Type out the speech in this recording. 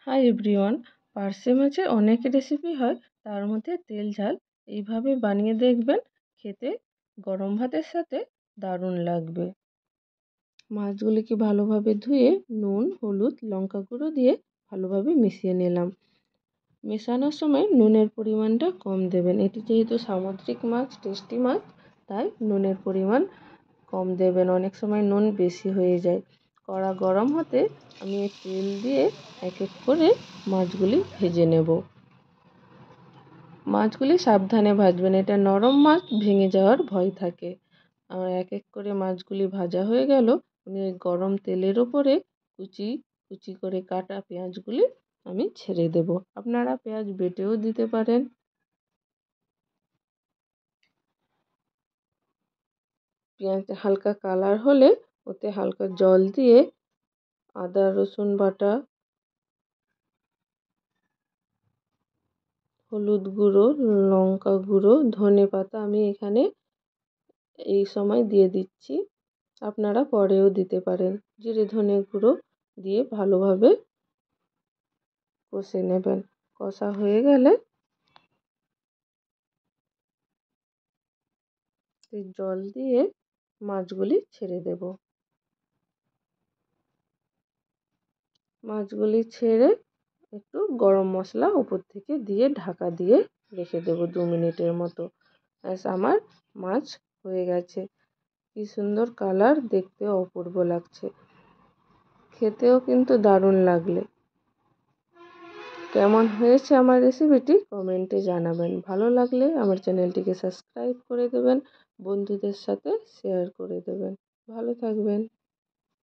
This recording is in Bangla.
হাই এভরিওয়ান, পার্শে মাছের অনেক রেসিপি হয়, তার মধ্যে তেল ঝাল এইভাবে বানিয়ে দেখবেন, খেতে গরম ভাতের সাথে দারুণ লাগবে। মাছগুলিকে ভালোভাবে ধুয়ে নুন, হলুদ, লঙ্কা গুঁড়ো দিয়ে ভালোভাবে মিশিয়ে নিলাম। মেশানোর সময় নুনের পরিমাণটা কম দেবেন, এটি যেহেতু সামুদ্রিক মাছ, টেস্টি মাছ, তাই নুনের পরিমাণ কম দেবেন, অনেক সময় নুন বেশি হয়ে যায়। কড়া গরম হতে আমি তেল দিয়ে এক এক করে মাছগুলি ভেজে নেব। মাছগুলি সাবধানে ভাজবেন, এটা নরম মাছ, ভেঙে যাওয়ার ভয় থাকে। আমার এক এক করে মাছগুলি ভাজা হয়ে গেল। আমি গরম তেলের ওপরে কুচি কুচি করে কাটা পেঁয়াজগুলি আমি ছেড়ে দেব। আপনারা পেঁয়াজ বেটেও দিতে পারেন। পেঁয়াজটা হালকা কালার হলে ওতে হালকা জল দিয়ে আদা রসুন বাটা, হলুদ গুঁড়ো, লঙ্কা গুঁড়ো, ধনে পাতা আমি এখানে এই সময় দিয়ে দিচ্ছি, আপনারা পরেও দিতে পারেন। জিরে ধনে গুঁড়ো দিয়ে ভালোভাবে কষে নেবেন। কষা হয়ে গেলে জল দিয়ে মাছগুলি ছেড়ে দেব। মাছগুলি ছেড়ে একটু গরম মশলা উপর থেকে দিয়ে ঢাকা দিয়ে রেখে দেবো 2 মিনিটের মতো। ব্যাস, আমার মাছ হয়ে গেছে। কি সুন্দর কালার, দেখতেও অপূর্ব লাগছে, খেতেও কিন্তু দারুণ লাগলে। কেমন হয়েছে আমার রেসিপিটি কমেন্টে জানাবেন। ভালো লাগলে আমার চ্যানেলটিকে সাবস্ক্রাইব করে দেবেন, বন্ধুদের সাথে শেয়ার করে দেবেন। ভালো থাকবেন।